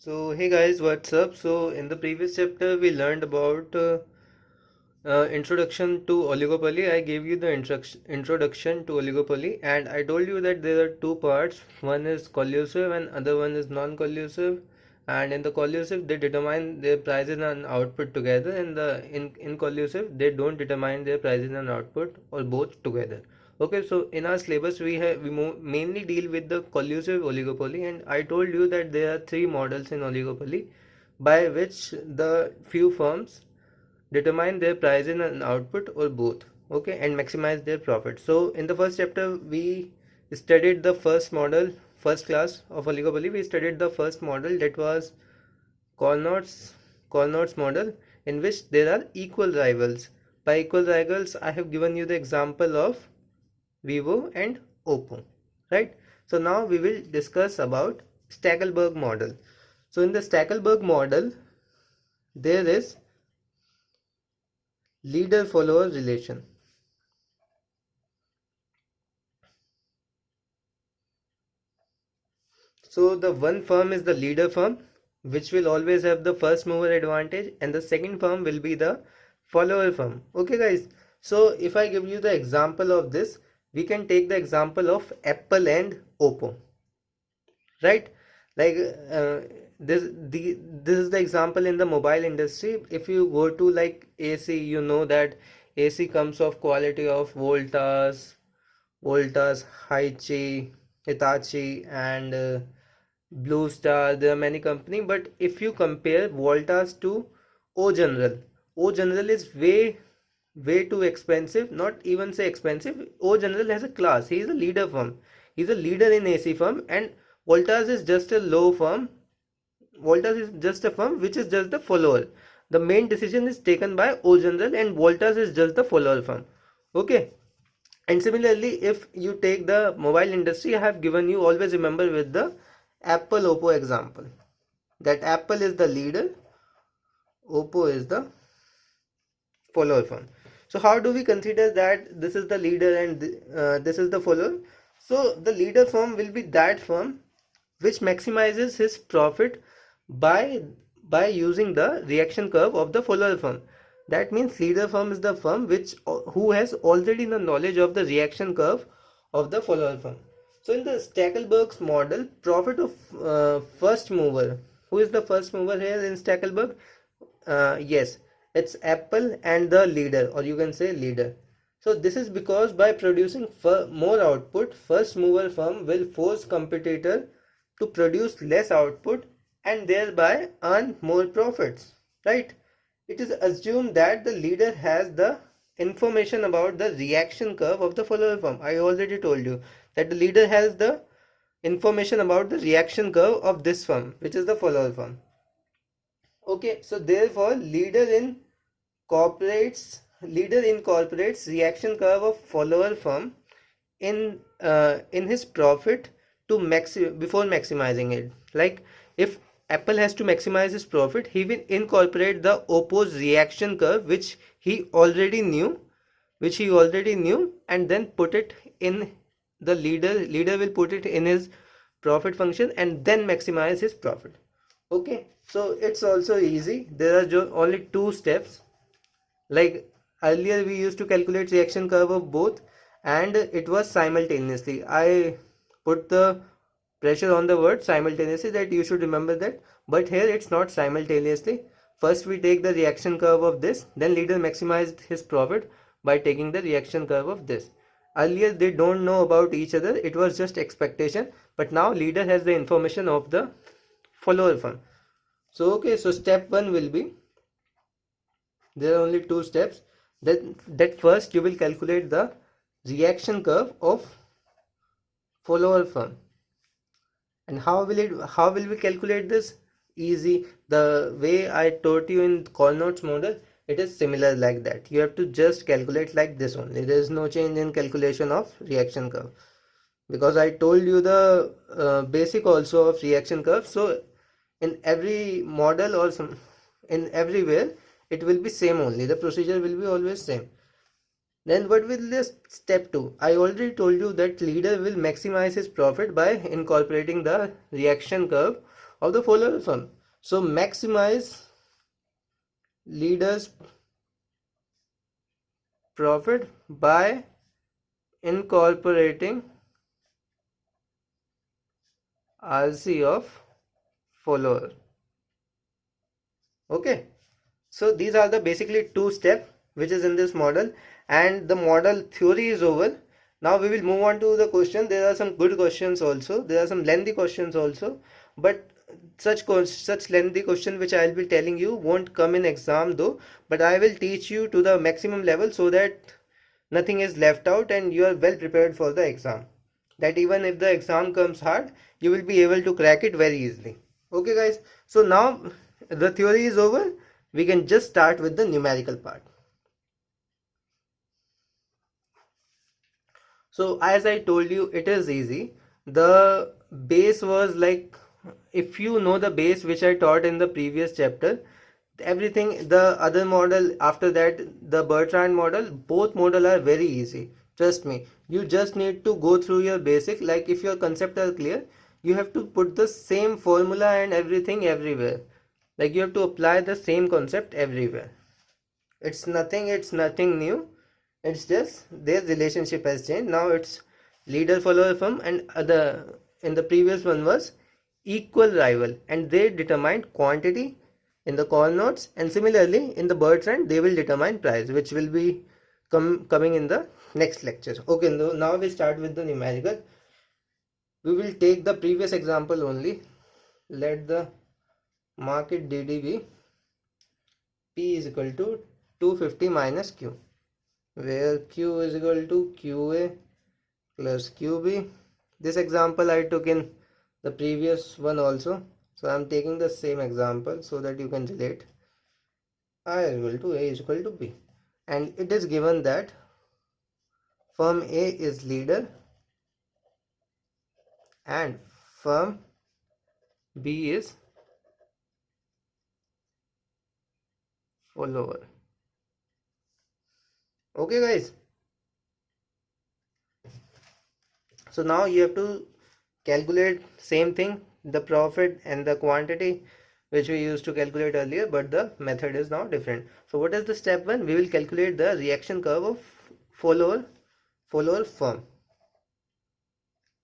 So hey guys, what's up? So in the previous chapter we learned about introduction to oligopoly. I gave you the introduction to oligopoly and I told you that there are two parts. One is collusive and other one is non-collusive. And in the collusive they determine their prices and output together. And in collusive they don't determine their prices and output or both together. Okay, so in our syllabus we mainly deal with the collusive oligopoly, and I told you that there are three models in oligopoly by which the few firms determine their pricing and output or both, okay, and maximize their profit. So in the first chapter we studied the first model, first class of oligopoly. We studied the first model, that was Carnot's Carnot's model, in which there are equal rivals. By equal rivals I have given you the example of Vivo and Oppo, right? So now we will discuss about Stackelberg model. So in the Stackelberg model there is leader follower relation. So the one firm is the leader firm, which will always have the first mover advantage, and the second firm will be the follower firm. Okay, guys. So if I give you the example of this, we can take the example of Apple and Oppo, right? Like this is the example in the mobile industry. If you go to like AC, you know that AC comes of quality of Voltas, Haichi, Hitachi, and Blue Star. There are many companies, but if you compare Voltas to O General, O General is way too expensive. Not even say expensive. O General has a class. He is a leader firm. He's a leader in AC firm, and Voltas is just a low firm. Voltas is just a firm which is just the follower. The main decision is taken by O General, and Voltas is just the follower firm. Okay. And similarly, if you take the mobile industry, I have given you, always remember with the Apple Oppo example, that Apple is the leader, Oppo is the follower firm. So how do we consider that this is the leader and this is the follower? So the leader firm will be that firm which maximizes his profit by by using the reaction curve of the follower firm. That means leader firm is the firm which who has already the knowledge of the reaction curve of the follower firm. So in the Stackelberg's model, profit of first mover. Who is the first mover here in Stackelberg? Yes, it's Apple and the leader, or you can say leader. So this is because by producing more output, first mover firm will force competitor to produce less output and thereby earn more profits, right? It is assumed that the leader has the information about the reaction curve of the follower firm. I already told you that the leader has the information about the reaction curve of this firm, which is the follower firm. Okay, so therefore leader incorporates reaction curve of follower firm in his profit to before maximizing it. Like if Apple has to maximize his profit, he will incorporate the Oppo's reaction curve, which he already knew, and then put it in the leader will put it in his profit function and then maximize his profit. Okay, so it's also easy. There are only two steps. Like earlier we used to calculate reaction curve of both, and it was simultaneously. I put the pressure on the word simultaneously, that you should remember that. But here it's not simultaneously. First we take the reaction curve of this, then leader maximized his profit by taking the reaction curve of this. Earlier they don't know about each other, it was just expectation, but now leader has the information of the follower firm. So okay, so step 1 will be, there are only two steps. That first you will calculate the reaction curve of follower firm. And how will we calculate this? Easy. The way I taught you in Carnot's model, it is similar like that. You have to just calculate like this only. There is no change in calculation of reaction curve, because I told you the basic also of reaction curve. So in every model or some in everywhere it will be same only. The procedure will be always same. Then what will this step 2? I already told you that leader will maximize his profit by incorporating the reaction curve of the follower firm. So maximize leaders profit by incorporating RC of follower. Okay, so these are the basically two steps which is in this model, and the model theory is over. Now we will move on to the question. There are some good questions also, there are some lengthy questions also, but such lengthy question which I will be telling you won't come in exam though, but I will teach you to the maximum level so that nothing is left out and you are well prepared for the exam, that even if the exam comes hard you will be able to crack it very easily. Okay guys, so now the theory is over, we can just start with the numerical part. So as I told you, it is easy. The base was like, if you know the base which I taught in the previous chapter, everything, the other model after that, the Bertrand model, both model are very easy. Trust me, you just need to go through your basic, like if your concept are clear, you have to put the same formula and everything everywhere. Like you have to apply the same concept everywhere. It's nothing new. It's just their relationship has changed. Now it's leader follower firm, and other in the previous one was equal rival, and they determined quantity in the call notes, and similarly in the Bertrand they will determine price, which will be coming in the next lecture. Okay, now we start with the numerical. We will take the previous example only. Let the market DD P is equal to 250 minus Q, where Q is equal to QA plus QB. This example I took in the previous one also, so I am taking the same example so that you can relate. I is equal to A is equal to B, and it is given that firm A is leader and firm B is follower. Okay guys, so now you have to calculate same thing, the profit and the quantity which we used to calculate earlier, but the method is now different. So what is the step one? We will calculate the reaction curve of follower firm.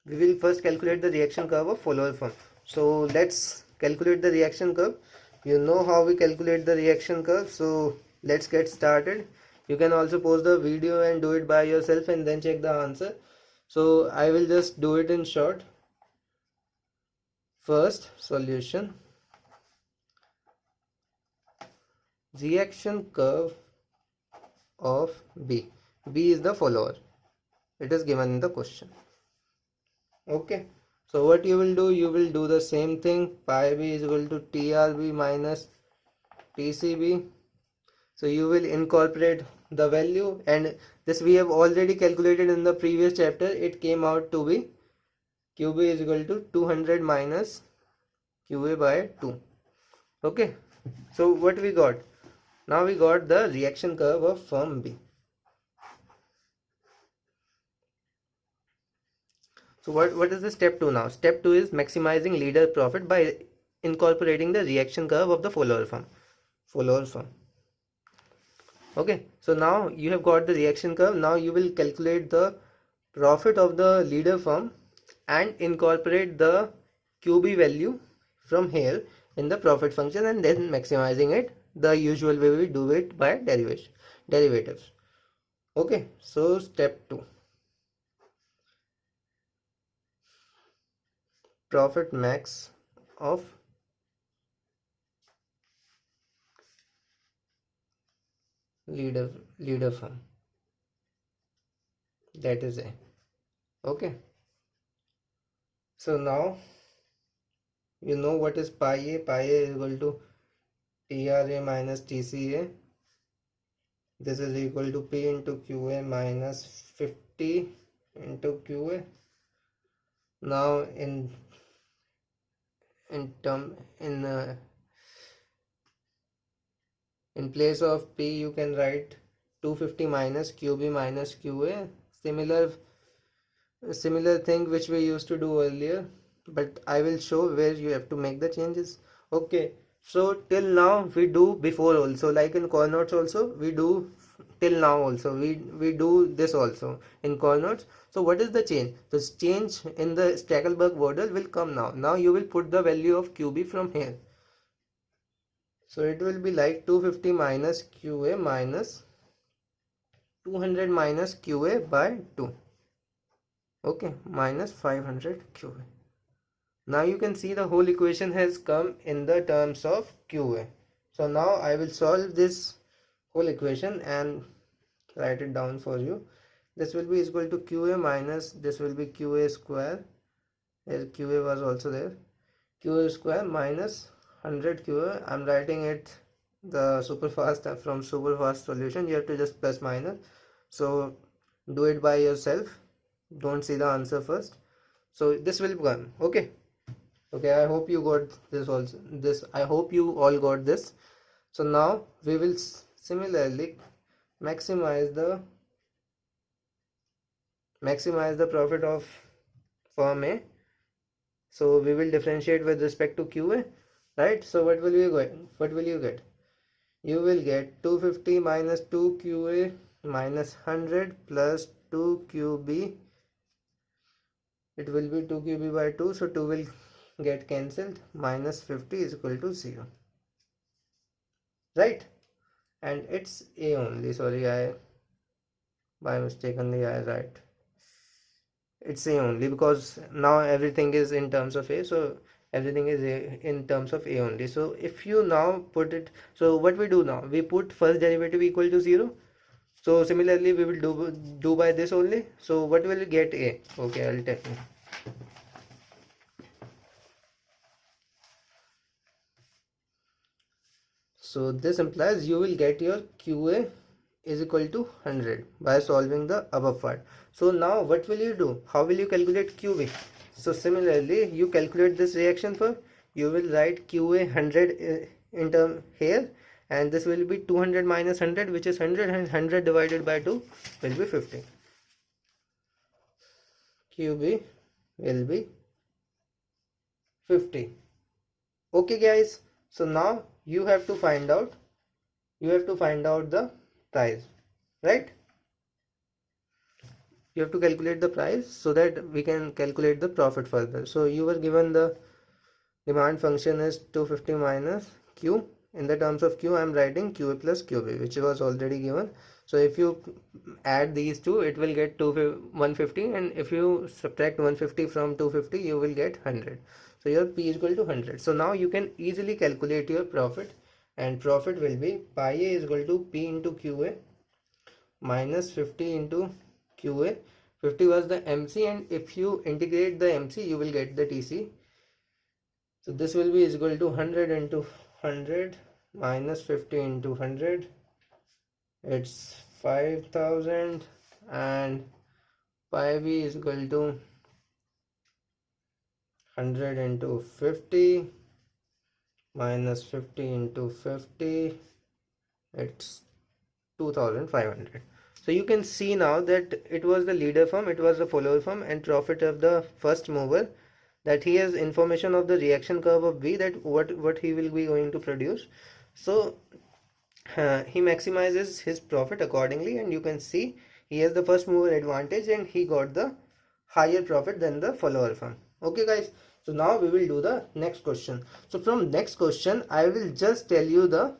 We will first calculate the reaction curve of follower firm. So let's calculate the reaction curve. You know how we calculate the reaction curve, so let's get started. You can also pause the video and do it by yourself and then check the answer. So I will just do it in short. First solution, reaction curve of B. B is the follower. It is given in the question. Okay. So what you will do? You will do the same thing. Pi B is equal to TRB minus TCB. So you will incorporate the value, and this we have already calculated in the previous chapter. It came out to be QB is equal to 200 minus QA by 2. Okay. So what we got? Now we got the reaction curve of firm B. So what is the step 2 now? Step 2 is maximizing leader profit by incorporating the reaction curve of the follower firm. Okay, so now you have got the reaction curve. Now you will calculate the profit of the leader firm and incorporate the QB value from here in the profit function, and then maximizing it the usual way we do it by derivatives. Okay, so step 2, profit max of leader firm, that is A. Okay, so now you know what is pi A. Pi A is equal to TRA minus TCA. This is equal to P into QA minus 50 into QA. Now in term in place of P you can write 250 minus QB minus QA. Similar thing which we used to do earlier. but I will show where you have to make the changes. Okay, so till now we do before also, like in call notes also we do, till now also we do this also in call notes. So what is the change? The change in the Stackelberg model will come now. Now you will put the value of QB from here. So it will be like 250 minus QA minus 200 minus QA by 2. Okay, minus 500 QA. Now you can see the whole equation has come in the terms of QA. So now I will solve this whole equation and write it down for you. This will be equal to QA minus this will be QA square. Here QA was also there. QA square minus 100 QA. I'm writing it the super fast from super fast solution. You have to just plus minus. So do it by yourself. Don't see the answer first. So this will come. Okay. Okay, I hope you got this also. I hope you all got this. So now we will similarly maximize the profit of firm A. So we will differentiate with respect to QA, right? So what will you get? What will you get? You will get 250 minus 2 QA minus 100 plus 2 QB. It will be 2 QB by 2, so 2 will get cancelled. Minus 50 is equal to 0, right? And it's A only. Sorry, I by mistakenly I write it's A only because now everything is in terms of A, so everything is A in terms of A only. So if you now put it, so what we do now, we put first derivative equal to 0. So similarly we will do by this only. So what will you get? A. Okay, I'll tell you. So this implies you will get your QA is equal to 100 by solving the above part. So now what will you do? How will you calculate QB? So similarly you calculate this reaction for, you will write QA 100 in term here, and this will be 200 minus 100, which is 100, and 100 divided by 2 will be 50. QB will be 50. Okay guys, so now you have to find out the price, right? You have to calculate the price so that we can calculate the profit further. So you were given the demand function is 250 minus Q. In the terms of Q I am writing QA plus QB, which was already given. So if you add these two, it will get 150, and if you subtract 150 from 250, you will get 100. So your P is equal to 100. So now you can easily calculate your profit, and profit will be pi A is equal to P into QA minus 50 into QA. 50 was the MC, and if you integrate the MC, you will get the TC. So this will be is equal to 100 into 100 minus 50 into 100. It's 5000, and pi B is equal to 100 into 50 minus 50 into 50. It's 2500. So you can see now that it was the leader firm, it was the follower firm, and profit of the first mover, that he has information of the reaction curve of B, that what he will be going to produce. So he maximizes his profit accordingly, and you can see he has the first mover advantage and he got the higher profit than the follower firm. Okay guys, so now we will do the next question. So from next question I will just tell you the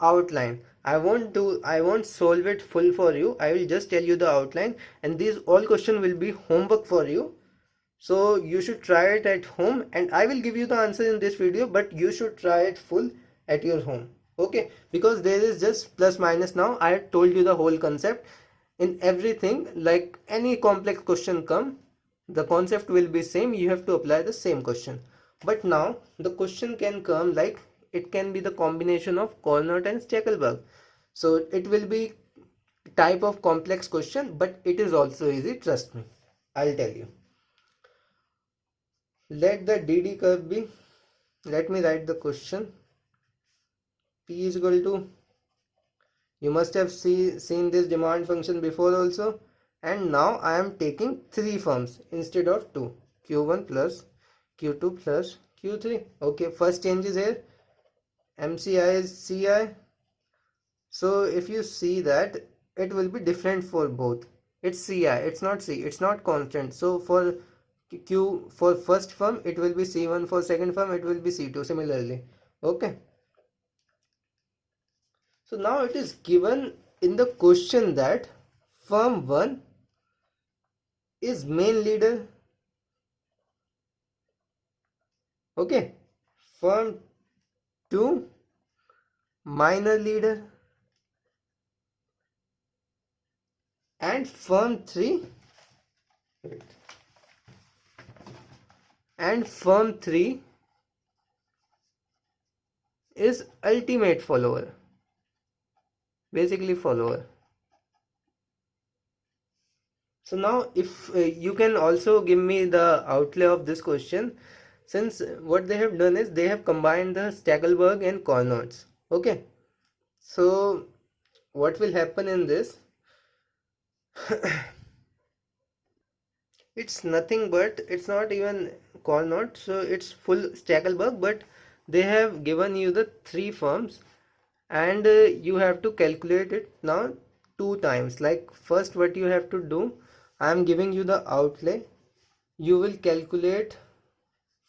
outline. I won't solve it full for you. I will just tell you the outline, and these all question will be homework for you. So you should try it at home, and I will give you the answer in this video, but you should try it full at your home. Okay, because there is just plus minus. Now I have told you the whole concept. In everything, like any complex question come, the concept will be same. You have to apply the same question. But now the question can come like, it can be the combination of Carnot and Stackelberg. So it will be type of complex question, but it is also easy, trust me. I'll tell you. Let the DD curve be, let me write the question. P is equal to, you must have seen this demand function before also, and now I am taking 3 firms instead of 2, Q1 plus Q2 plus Q3. Okay, first change is here, MCI is CI. So if you see that, it will be different for both. It's CI, it's not C, it's not constant. So for Q, for first firm it will be C1, for second firm it will be C2 similarly. Okay, so now it is given in the question that firm 1 is main leader. Okay, firm 2 minor leader, and firm 3 is ultimate follower, basically follower. So now if you can also give me the outlay of this question, since what they have done is they have combined the Stackelberg and Carnot's. Okay, so what will happen in this? It's nothing but it's not even Carnot, so it's full Stackelberg, but they have given you the three firms, and you have to calculate it now two times. Like first what you have to do, I am giving you the outlay. You will calculate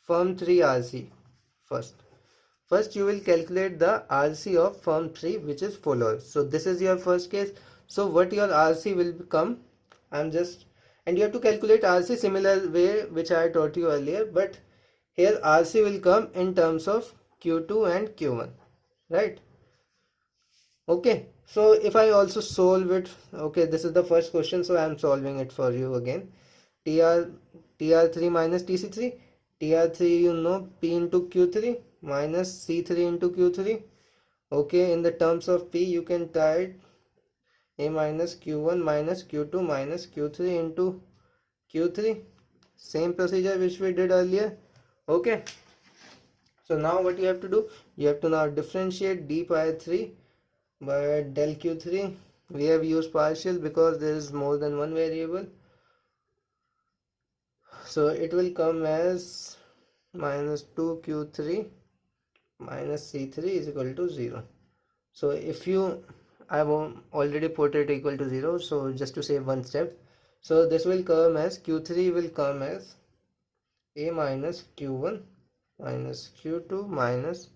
firm 3 RC first. First you will calculate the RC of firm 3, which is follower. So this is your first case. So what your RC will become, I'm just, and you have to calculate RC similar way which I taught you earlier, but here RC will come in terms of Q2 and Q1, right? Okay, so if I also solve it, okay, this is the first question, so I am solving it for you again. TR TR3 minus TC3, TR3 you know, P into Q3 minus C3 into Q3. Okay, in the terms of P you can write A minus Q1 minus Q2 minus Q3 into Q3. Same procedure which we did earlier. Okay, so now what you have to do, you have to now differentiate d pi 3 by del q3. We have used partial because there is more than one variable, so it will come as minus 2q3 minus c3 is equal to 0. So if you, I've already put it equal to 0, so just to save one step, so this will come as q3 will come as a minus q1 minus q2 minus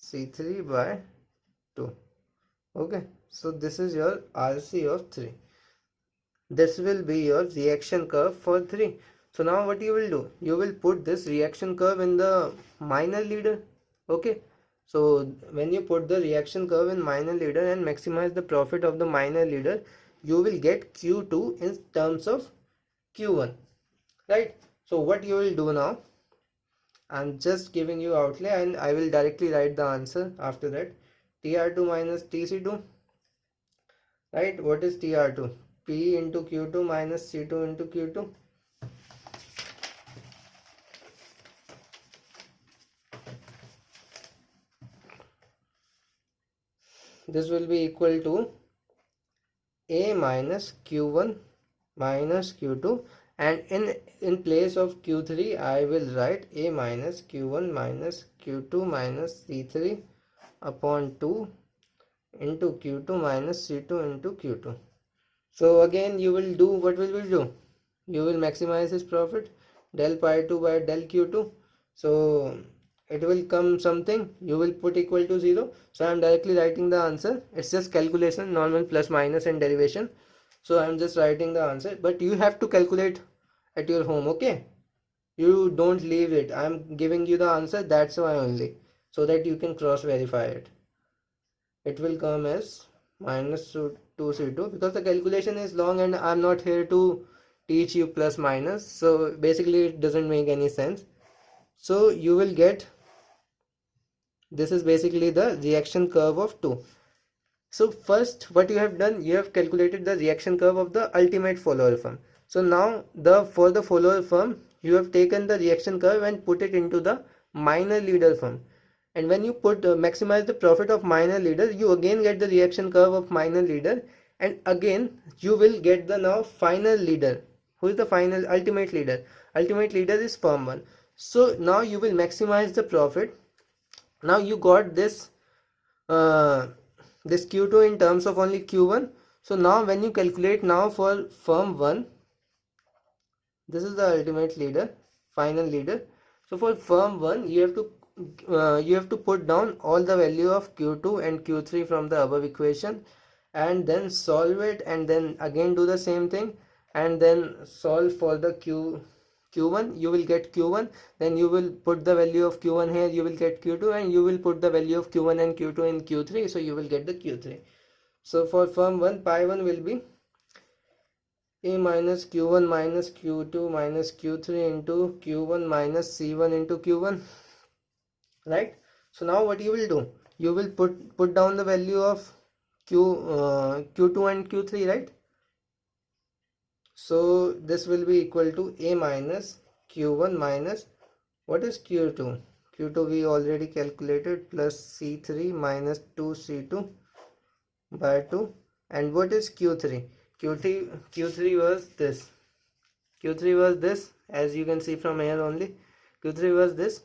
c3 by 2. Okay, so this is your RC of 3. This will be your reaction curve for 3. So now what you will do, you will put this reaction curve in the minor leader. Okay, so when you put the reaction curve in minor leader and maximize the profit of the minor leader, you will get Q2 in terms of Q1, right? So what you will do now, I'm just giving you outlay and I will directly write the answer after that. TR2 minus TC2, right? What is TR2? P into Q2 minus C2 into Q2. This will be equal to A minus Q1 minus Q2, and in place of Q3 I will write A minus Q1 minus Q2 minus C3 upon 2 into Q2 minus C2 into Q2. So again you will do, what will you do? You will maximize his profit, del pi 2 by del q2. So it will come something, you will put equal to 0. So I am directly writing the answer. It's just calculation, normal plus minus and derivation. So I am just writing the answer, but you have to calculate at your home. Okay, you don't leave it, I am giving you the answer, that's why only, so that you can cross verify it. It will come as minus 2c2 because the calculation is long and I'm not here to teach you plus minus, so basically it doesn't make any sense. So you will get, this is basically the reaction curve of 2. So first what you have done, you have calculated the reaction curve of the ultimate follower firm. So now for the follower firm you have taken the reaction curve and put it into the minor leader firm, and when you put maximize the profit of minor leader, you again get the reaction curve of minor leader, and again you will get the now final leader. Who is the final ultimate leader? Ultimate leader is firm 1. So now you will maximize the profit. Now you got uh, this Q2 in terms of only Q1. So now when you calculate now for firm 1, this is the ultimate leader, final leader. So for firm 1 you have to put down all the value of Q2 and Q3 from the above equation, and then solve it, and then again do the same thing, and then solve for the Q1. You will get Q1, then you will put the value of Q1 here, you will get Q2, and you will put the value of Q1 and Q2 in Q3, so you will get the Q3. So for firm 1, pi 1 will be A minus Q1 minus Q2 minus Q3 into Q1 minus C1 into Q1, right? So now what you will do, you will put down the value of Q2 and Q3, right? So this will be equal to A minus Q1 minus, what is Q2? Q2 we already calculated, plus C3 minus 2C2 by 2. And what is Q3? Q3 was this. Q3 was this, as you can see from here only. Q3 was this.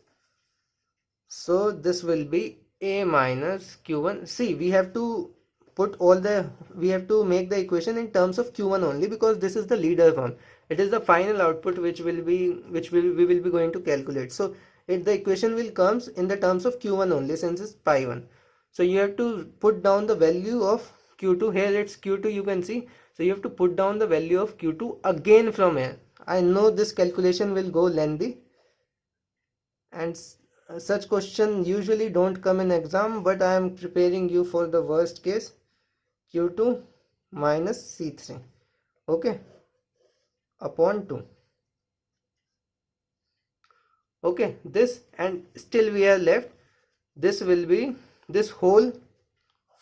So this will be A minus Q1. See, we have to we have to make the equation in terms of Q1 only, because this is the leader form. It is the final output which we will be going to calculate. So the equation will comes in the terms of Q1 only, since it's pi 1. So you have to put down the value of Q2. Here it's Q2, you can see. So you have to put down the value of Q2 again from here. I know this calculation will go lengthy, and such question usually don't come in exam, but I am preparing you for the worst case. Q2 minus C3, okay, upon 2. Okay, this, and still we are left, this will be, this whole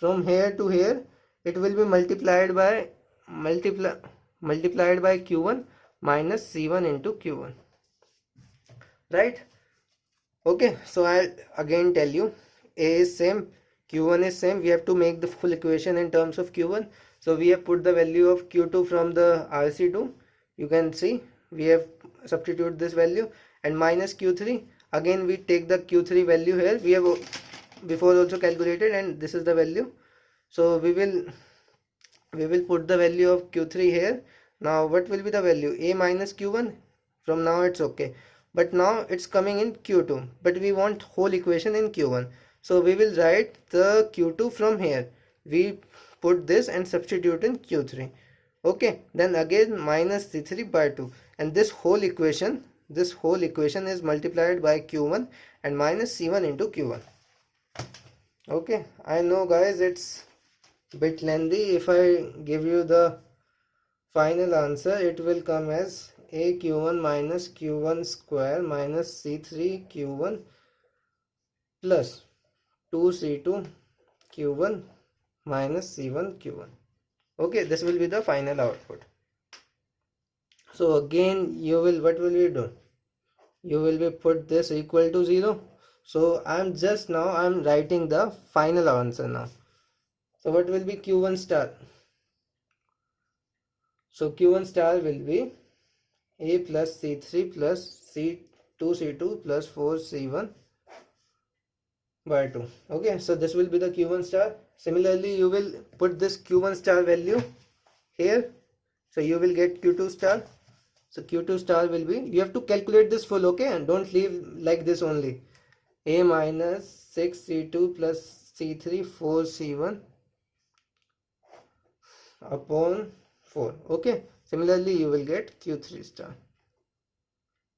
from here to here, it will be multiplied by Q1 minus C1 into Q1, right? Okay, so I'll again tell you, A is same, Q1 is same. We have to make the full equation in terms of Q1. So we have put the value of Q2 from the RC2. You can see we have substitute this value, and minus Q3. Again we take the Q3 value here. We have before also calculated, and this is the value. So we will put the value of Q3 here. Now what will be the value? A minus Q1. From now it's okay, but now it's coming in Q2, but we want whole equation in Q1. So we will write the Q2 from here. We put this and substitute in Q3. Okay, then again minus C3 by 2, and this whole equation is multiplied by Q1 and minus C1 into Q1. Okay, I know guys, it's bit lengthy. If I give you the final answer, it will come as A Q1 minus Q1 square minus C3 Q1 plus 2C2 Q1 minus C1 Q1. Okay, this will be the final output. So again what will you do? You will be put this equal to 0. So I'm writing the final answer now. So what will be Q1 star? So Q1 star will be A plus C3 plus C2 plus 4C1 by 2. Okay, so this will be the Q1 star. Similarly, you will put this Q1 star value here. So you will get Q2 star. So Q2 star will be, you have to calculate this full, okay, and don't leave like this only. A minus 6C2 plus C3 4C1 upon 4. Okay, similarly you will get Q3 star.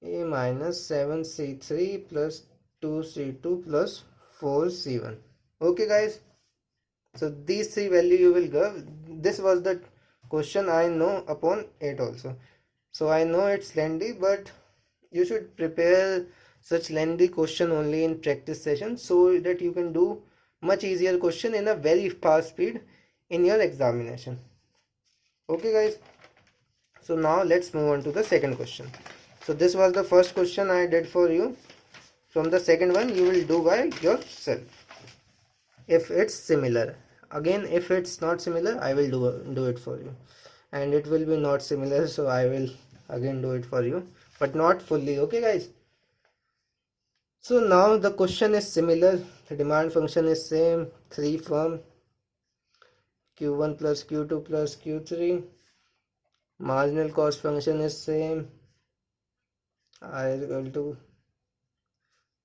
A minus 7C3 plus 2C2 plus 4C1. Okay guys, so these three value you will give. This was the question, I know, upon 8 also. So I know it's lengthy, but you should prepare such lengthy question only in practice session, so that you can do much easier question in a very fast speed in your examination. Okay guys, so now let's move on to the second question. So this was the first question I did for you. From the second one you will do by yourself if it's similar. Again, if it's not similar, I will do it for you, and it will be not similar, so I will again do it for you, but not fully. Okay guys, So now the question is similar. The demand function is same. 3 firm Q1 plus Q2 plus Q3. Marginal cost function is same. I is equal to.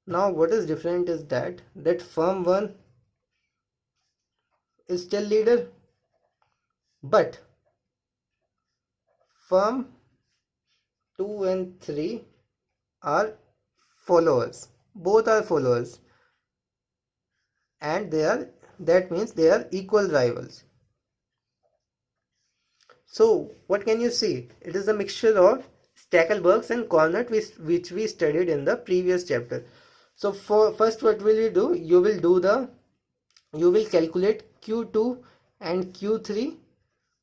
Now what is different is that firm 1 is still leader, but firm 2 and 3 are followers. Both are followers, and that means they are equal rivals. So what can you see? It is a mixture of Stackelbergs and Cornut, which we studied in the previous chapter. So for first, what will you do? You will calculate Q2 and Q3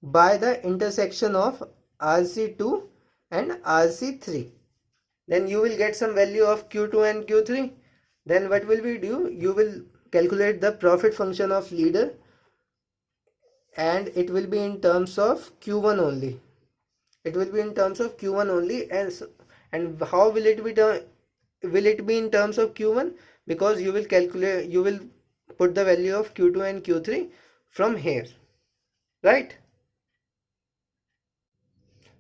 by the intersection of RC2 and RC3. Then you will get some value of Q2 and Q3. Then what will we do? You will calculate the profit function of leader, and it will be in terms of Q1 only. It will be in terms of Q1 only. And how will it be done? Will it be in terms of Q1? Because you will put the value of Q2 and Q3 from here, right?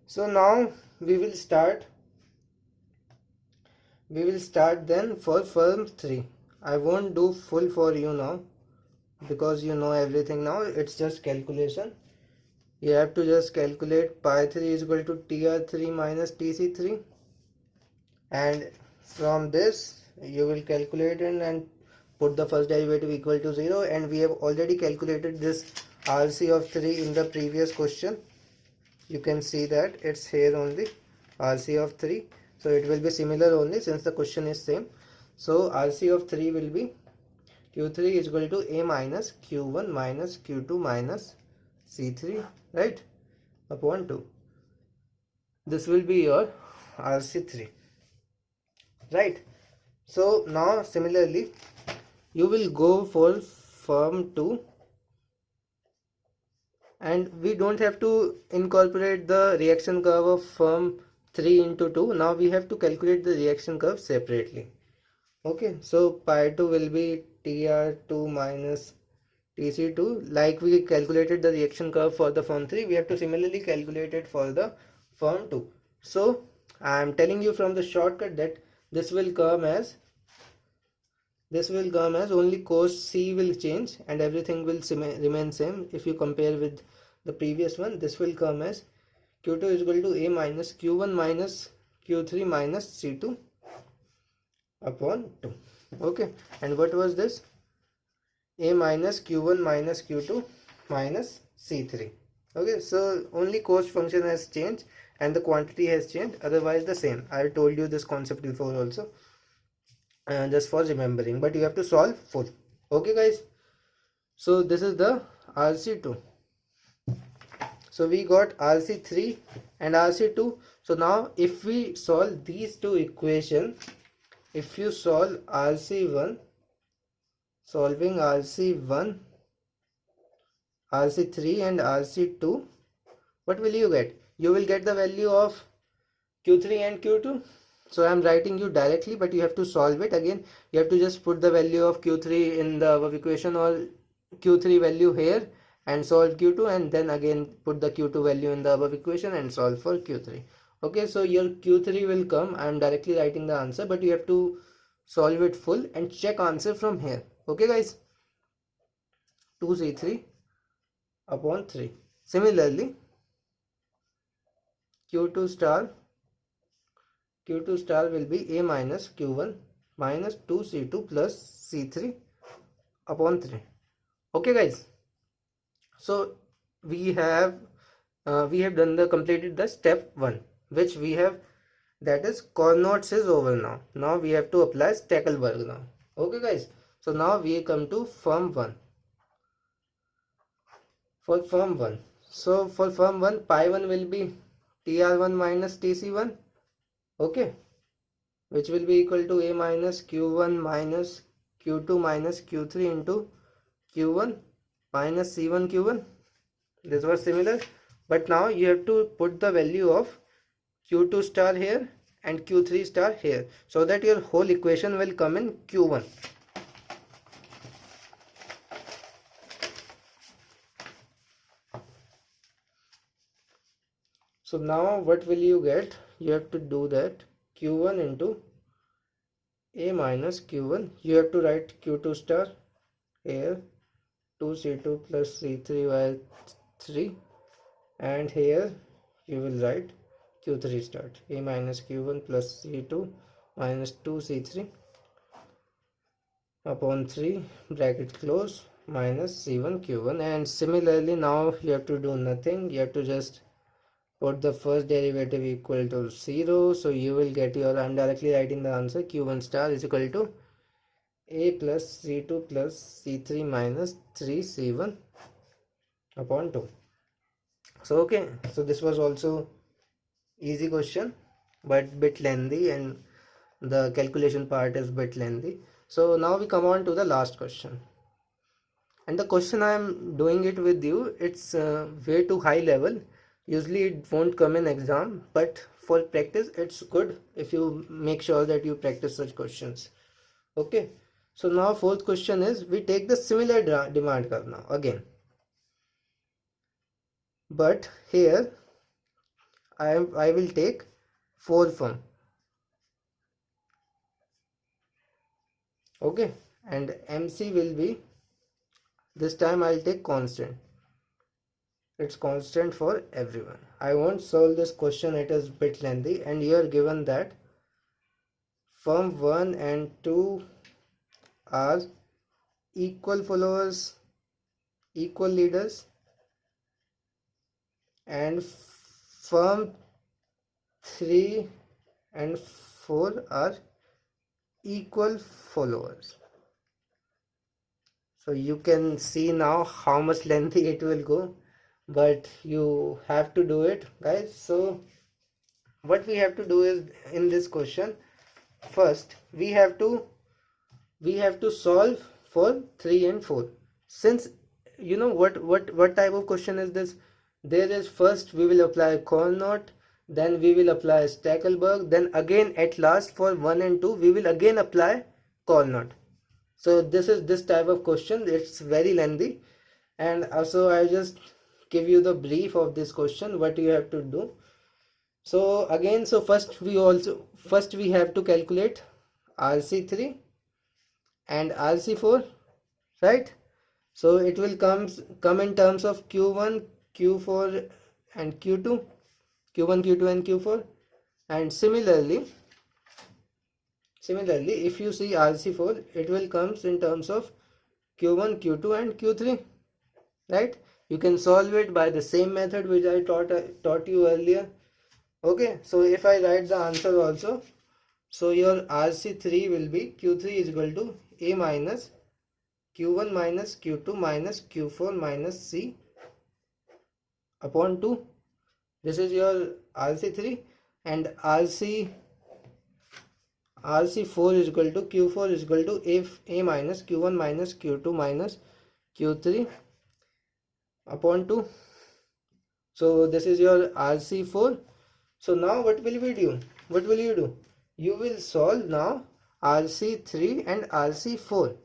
So now we will start then for firm 3. I won't do full for you now because you know everything now. It's just calculation. You have to just calculate pi 3 is equal to tr3 minus tc3, and from this you will calculate and put the first derivative equal to 0, and we have already calculated this RC of 3 in the previous question. You can see that it's here only, RC of 3. So it will be similar only since the question is same. So RC of 3 will be Q3 is equal to A minus Q1 minus Q2 minus C3, right, upon 2. This will be your RC3, right? So now similarly you will go for firm 2, and we don't have to incorporate the reaction curve of firm 3 into 2. Now we have to calculate the reaction curve separately. Okay, so pi 2 will be tr2 minus tc2. Like we calculated the reaction curve for the firm 3, we have to similarly calculate it for the firm 2. So I am telling you from the shortcut that this will come as only cos C will change and everything will remain same. If you compare with the previous one, this will come as Q2 is equal to A minus Q1 minus Q3 minus C2 upon 2. Okay, and what was this? A minus Q1 minus Q2 minus C3. Okay, so only cost function has changed and the quantity has changed, otherwise the same. I told you this concept before also, just for remembering, but you have to solve full. Okay guys, so this is the RC2. So we got RC3 and RC2. So now if we solve these two equations, if you solve RC1, solving RC1, RC3 and RC2, what will you get? You will get the value of Q3 and Q2. So I am writing you directly, but you have to solve it again. You have to just put the value of Q3 in the above equation, or Q3 value here, and solve Q2, and then again put the Q2 value in the above equation and solve for Q3. Okay, so your Q3 will come. I am directly writing the answer, but you have to solve it full and check answer from here. Okay guys, 2C3 upon 3. Similarly, Q2 star will be A minus Q1 minus 2C2 plus C3 upon 3. Okay guys, so we have completed the step 1, which we have, that is Carnot's is over now. Now we have to apply Stackelberg now. Okay guys, so now we come to firm 1. For firm 1, so for firm 1, pi 1 will be tr1 minus tc1, okay, which will be equal to A minus Q1 minus Q2 minus Q3 into Q1 minus C1 Q1. This was similar, but now you have to put the value of Q2 star here and Q3 star here, so that your whole equation will come in Q1. So now what will you get? You have to do that Q1 into A minus Q1. You have to write Q2 star here, 2C2 plus C3 by 3, and here you will write Q3 star, A minus Q1 plus C2 minus 2C3 upon 3 bracket close minus C1 Q1. And similarly now you have to do nothing, you have to just put the first derivative equal to 0, so you will get your, I'm directly writing the answer, Q1 star is equal to A plus C2 plus C3 minus 3C1 upon 2. So okay, so this was also easy question but bit lengthy, and the calculation part is bit lengthy. So now we come on to the last question, and the question I am doing it with you, it's way too high level. Usually it won't come in exam, but for practice it's good if you make sure that you practice such questions. Okay, so now fourth question is, we take the similar demand curve now again, but here I will take 4 firm. Okay, and MC will be, this time I'll take constant. It's constant for everyone. I won't solve this question, it is bit lengthy, and you are given that firm 1 and 2 are equal followers, equal leaders, and firm 3 and 4 are equal followers. So you can see now how much lengthy it will go, but you have to do it, guys. So what we have to do is, in this question, first we have to solve for 3 and 4. Since you know what type of question is this, there is, first we will apply Carnot, then we will apply Stackelberg, then again at last for 1 and 2 we will again apply Carnot. So this is this type of question, it's very lengthy, and also I just give you the brief of this question, what you have to do. So again, so first we have to calculate RC3 and RC4, right? So it will come in terms of Q1, Q4 and Q2, Q1, Q2 and Q4. And similarly if you see RC4, it will comes in terms of Q1, Q2 and Q3, right? You can solve it by the same method which I taught you earlier. Okay, so if I write the answer also, so your RC3 will be Q3 is equal to A minus Q1 minus Q2 minus Q4 minus C upon 2. This is your RC3, and RC4 is equal to Q4 is equal to A minus Q1 minus Q2 minus Q3 upon 2. So this is your RC4. So now what will we do? What will you do? You will solve now RC3 and RC4.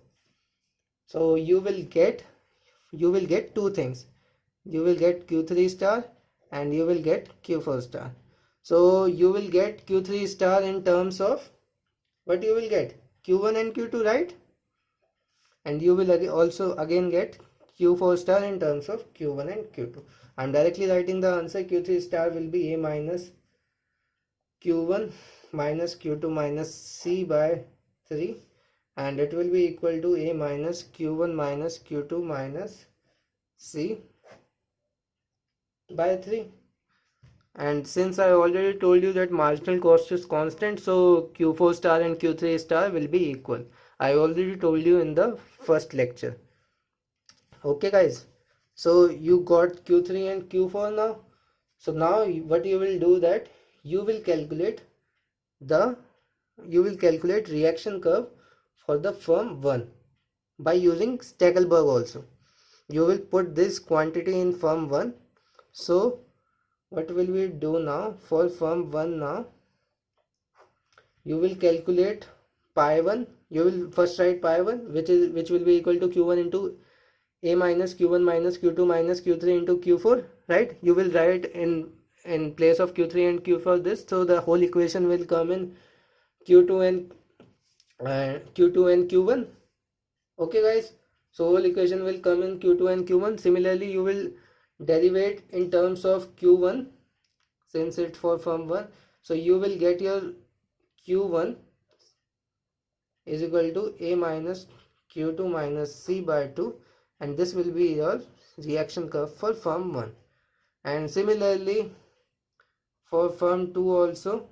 So you will get two things. You will get Q3 star and you will get Q4 star. So you will get Q3 star in terms of what you will get? Q1 and Q2, right? And you will also again get Q4 star in terms of Q1 and Q2. I'm directly writing the answer. Q3 star will be A minus Q1 minus Q2 minus C by 3, and it will be equal to A minus Q1 minus Q2 minus C by 3. And since I already told you that marginal cost is constant, so Q4 star and Q3 star will be equal. I already told you in the first lecture. Okay guys, so you got Q3 and Q4 now. So now what you will do, that you will calculate reaction curve for the firm 1 by using Stackelberg also. You will put this quantity in firm 1. So what will we do now for firm 1 now? you will calculate pi 1. You will first write pi 1, which will be equal to q1 into a minus q1 minus q2 minus q3 into q4, right? You will write in place of q3 and q4 this, so the whole equation will come in q2 and q2 and q1. Okay guys, so whole equation will come in q2 and q1. Similarly, you will derivate in terms of q1 since it's for firm 1. So you will get your q1 is equal to a minus q2 minus c by 2, and this will be your reaction curve for firm 1. And similarly for firm 2 also,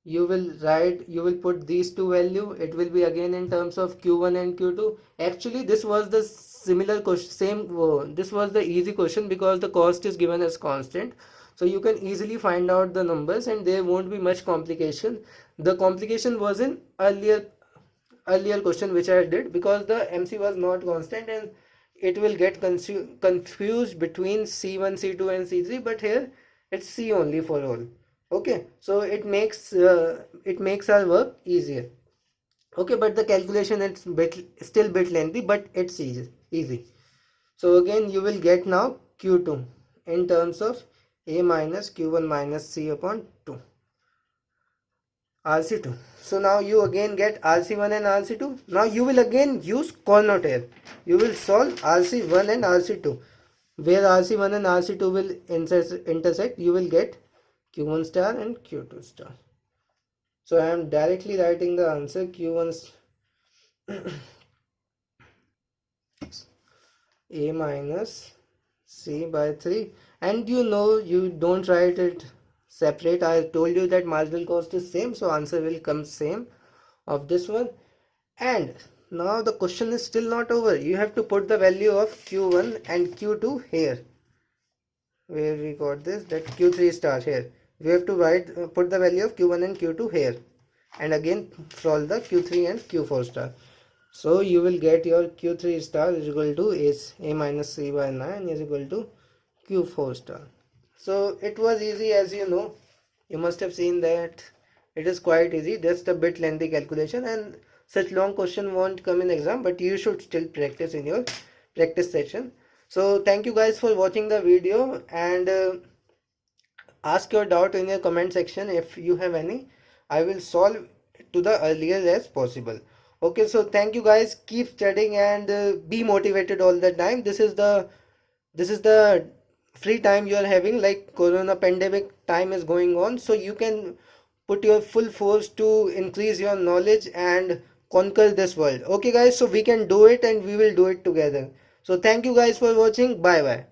you will put these two value. It will be again in terms of q1 and q2. Actually this was the similar question, this was the easy question because the cost is given as constant, so you can easily find out the numbers and there won't be much complication. The complication was in earlier question which I did, because the MC was not constant and it will get confused between C1, C2 and C3, but here it's C only for all. Okay, so it makes our work easier. Okay, but the calculation it's still bit lengthy, but it's easy. So again you will get now Q2 in terms of A minus Q1 minus C upon 2 RC2. So now you again get RC1 and RC2. Now you will again use Carnot here. You will solve RC1 and RC2. Where RC1 and RC2 will intersect, you will get Q1 star and Q2 star. So I am directly writing the answer Q1 A minus C by 3. And you know, you don't write it separate. I told you that marginal cost is same, so answer will come same of this one. And now the question is still not over. You have to put the value of Q1 and Q2 here, where we got this, that Q3 star here. We have to put the value of Q1 and Q2 here, and again solve the Q3 and Q4 star. So you will get your Q3 star is equal to A minus C by 9 is equal to Q4 star. So it was easy, as you know. You must have seen that it is quite easy, just a bit lengthy calculation, and such long question won't come in exam, but you should still practice in your practice session. So thank you guys for watching the video, and ask your doubt in your comment section if you have any. I will solve to the earliest as possible. Okay, so thank you guys. Keep studying and be motivated all the time. This is the free time you are having, like corona pandemic time is going on, so you can put your full force to increase your knowledge and conquer this world. Okay guys, so we can do it and we will do it together. So thank you guys for watching. Bye bye.